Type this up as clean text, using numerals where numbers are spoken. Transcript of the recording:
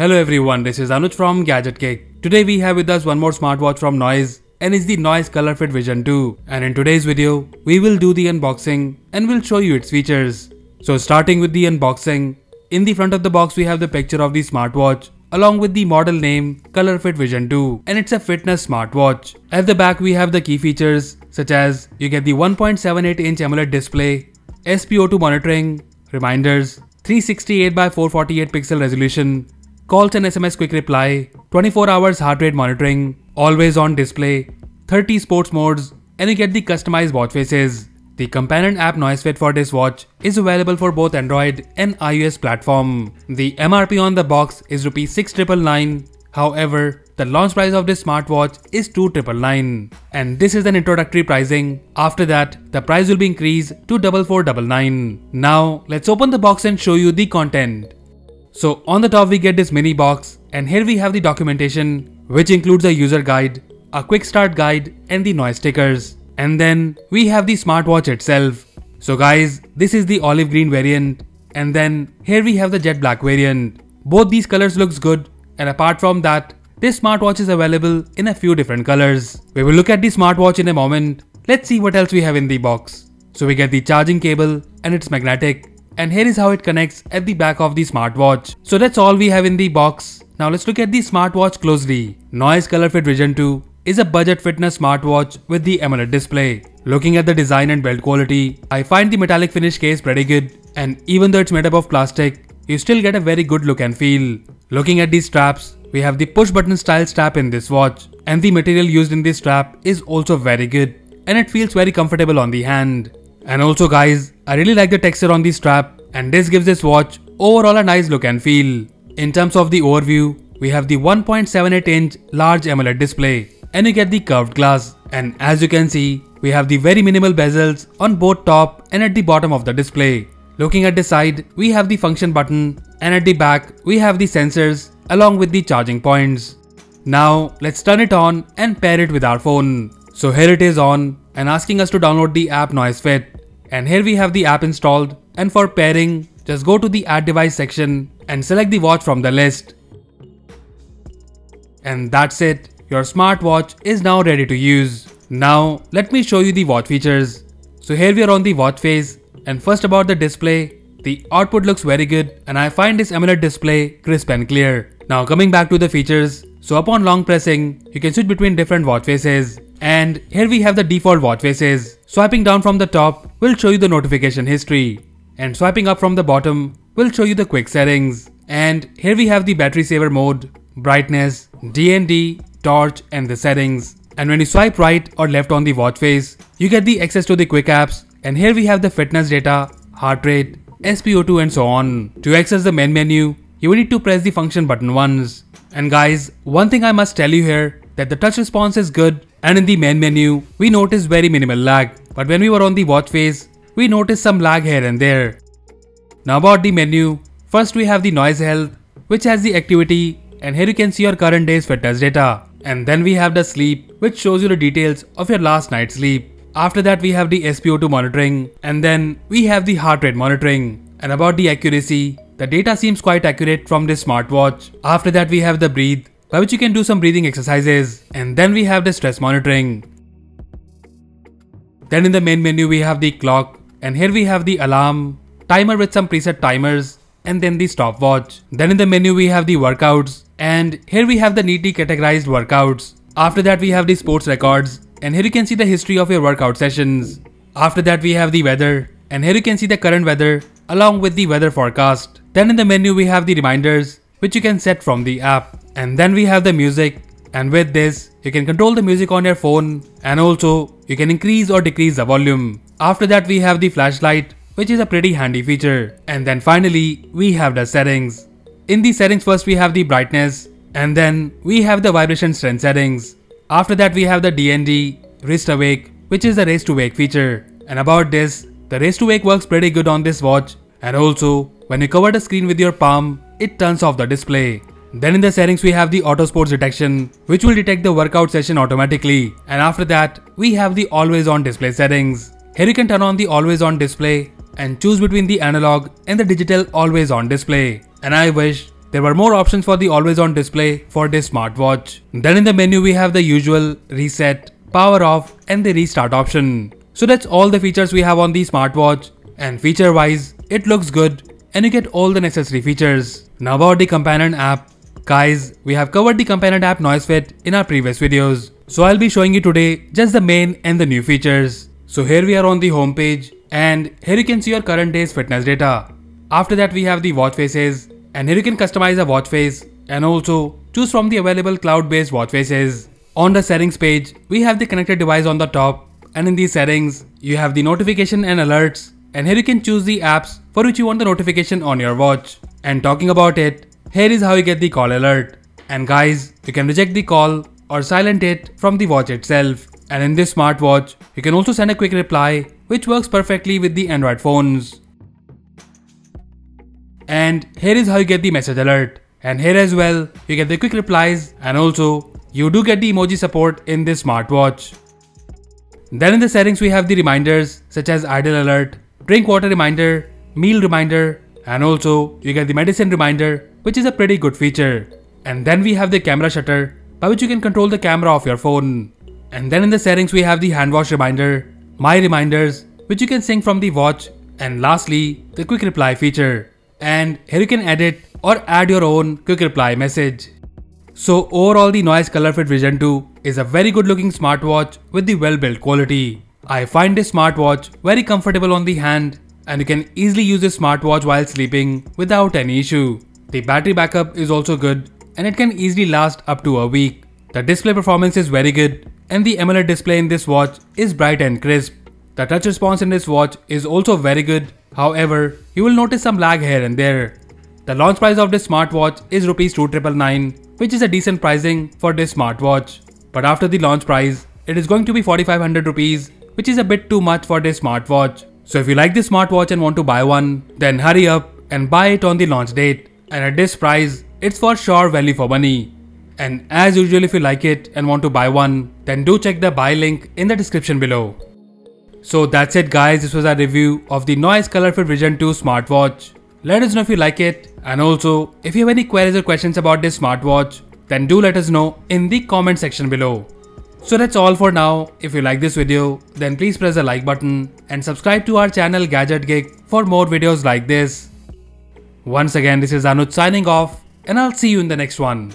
Hello everyone, this is Anuj from Gadget. Today we have with us one more smartwatch from Noise, and it's the Noise Colorfit Vision 2. And in today's video, we will do the unboxing and we'll show you its features. So starting with the unboxing, in the front of the box we have the picture of the smartwatch along with the model name Colorfit Vision 2, and it's a fitness smartwatch. At the back we have the key features such as you get the 1.78-inch AMOLED display, SpO2 monitoring, reminders, 368 by 448 pixel resolution, calls and SMS quick reply, 24 hours heart rate monitoring, always on display, 30 sports modes, and you get the customized watch faces. The companion app NoiseFit for this watch is available for both Android and iOS platform. The MRP on the box is ₹6,999. However, the launch price of this smartwatch is ₹2,999, and this is an introductory pricing. After that, the price will be increased to $4,499. Now, let's open the box and show you the content. So on the top we get this mini box, and here we have the documentation which includes a user guide, a quick start guide, and the noise stickers. And then we have the smartwatch itself. So guys, this is the olive green variant, and then here we have the jet black variant. Both these colors looks good, and apart from that, this smartwatch is available in a few different colors. We will look at the smartwatch in a moment. Let's see what else we have in the box. So we get the charging cable, and it's magnetic. And here is how it connects at the back of the smartwatch. So that's all we have in the box. Now let's look at the smartwatch closely. Noise Colorfit Vision 2 is a budget fitness smartwatch with the AMOLED display. Looking at the design and build quality, I find the metallic finish case pretty good, and even though it's made up of plastic, you still get a very good look and feel. Looking at these straps, we have the push button style strap in this watch, and the material used in this strap is also very good, and it feels very comfortable on the hand. And also guys, I really like the texture on the strap, and this gives this watch overall a nice look and feel. In terms of the overview, we have the 1.78-inch large AMOLED display, and you get the curved glass. And as you can see, we have the very minimal bezels on both top and at the bottom of the display. Looking at the side, we have the function button, and at the back, we have the sensors along with the charging points. Now, let's turn it on and pair it with our phone. So here it is on and asking us to download the app NoiseFit. And here we have the app installed, and for pairing, just go to the add device section and select the watch from the list. And that's it, your smartwatch is now ready to use. Now let me show you the watch features. So here we are on the watch face, and first about the display, the output looks very good, and I find this AMOLED display crisp and clear. Now coming back to the features, so upon long pressing, you can switch between different watch faces. And here we have the default watch faces. Swiping down from the top will show you the notification history, and swiping up from the bottom will show you the quick settings. And here we have the battery saver mode, brightness, DND, torch, and the settings. And when you swipe right or left on the watch face, you get the access to the quick apps, and here we have the fitness data, heart rate, SpO2, and so on. To access the main menu, you will need to press the function button once. And guys, one thing I must tell you here, that the touch response is good, and in the main menu, we noticed very minimal lag. But when we were on the watch face, we noticed some lag here and there. Now about the menu, first we have the noise health, which has the activity, and here you can see your current day's fitness data. And then we have the sleep, which shows you the details of your last night's sleep. After that we have the SpO2 monitoring, and then we have the heart rate monitoring. And about the accuracy, the data seems quite accurate from this smartwatch. After that we have the breathe, by which you can do some breathing exercises, and then we have the stress monitoring. Then in the main menu we have the clock, and here we have the alarm, timer with some preset timers, and then the stopwatch. Then in the menu we have the workouts, and here we have the neatly categorized workouts. After that we have the sports records, and here you can see the history of your workout sessions. After that we have the weather, and here you can see the current weather along with the weather forecast. Then in the menu we have the reminders, which you can set from the app. And then we have the music, and with this, you can control the music on your phone, and also you can increase or decrease the volume. After that we have the flashlight, which is a pretty handy feature. And then finally, we have the settings. In the settings first we have the brightness, and then we have the vibration strength settings. After that we have the DND, wrist awake, which is the raise to wake feature. And about this, the raise to wake works pretty good on this watch, and also when you cover the screen with your palm, it turns off the display. Then in the settings we have the auto sports detection, which will detect the workout session automatically. And after that, we have the always on display settings. Here you can turn on the always on display and choose between the analog and the digital always on display. And I wish there were more options for the always on display for this smartwatch. Then in the menu we have the usual reset, power off and the restart option. So that's all the features we have on the smartwatch, and feature wise it looks good and you get all the necessary features. Now about the companion app. Guys, we have covered the companion app NoiseFit in our previous videos. So I'll be showing you today just the main and the new features. So here we are on the home page, and here you can see your current day's fitness data. After that we have the watch faces, and here you can customize a watch face and also choose from the available cloud-based watch faces. On the settings page, we have the connected device on the top, and in these settings, you have the notification and alerts, and here you can choose the apps for which you want the notification on your watch. And talking about it, here is how you get the call alert. And guys, you can reject the call or silent it from the watch itself. And in this smartwatch, you can also send a quick reply, which works perfectly with the Android phones. And here is how you get the message alert. And here as well, you get the quick replies, and also you do get the emoji support in this smartwatch. Then in the settings we have the reminders such as idle alert, drink water reminder, meal reminder, and also you get the medicine reminder, which is a pretty good feature. And then we have the camera shutter, by which you can control the camera of your phone. And then in the settings we have the hand wash reminder, my reminders, which you can sync from the watch, and lastly the quick reply feature. And here you can edit or add your own quick reply message. So overall the Noise Colorfit Vision 2 is a very good looking smartwatch with the well built quality. I find this smartwatch very comfortable on the hand, and you can easily use this smartwatch while sleeping without any issue. The battery backup is also good, and it can easily last up to a week. The display performance is very good, and the AMOLED display in this watch is bright and crisp. The touch response in this watch is also very good. However, you will notice some lag here and there. The launch price of this smartwatch is Rs 2,999, which is a decent pricing for this smartwatch. But after the launch price, it is going to be 4,500 rupees, which is a bit too much for this smartwatch. So if you like this smartwatch and want to buy one, then hurry up and buy it on the launch date. And at this price, it's for sure value for money. And as usual, if you like it and want to buy one, then do check the buy link in the description below. So that's it guys, this was our review of the Noise Colorfit Vision 2 smartwatch. Let us know if you like it, and also if you have any queries or questions about this smartwatch, then do let us know in the comment section below. So that's all for now. If you like this video, then please press the like button and subscribe to our channel Gadget for more videos like this. Once again, this is Anuj signing off, and I'll see you in the next one.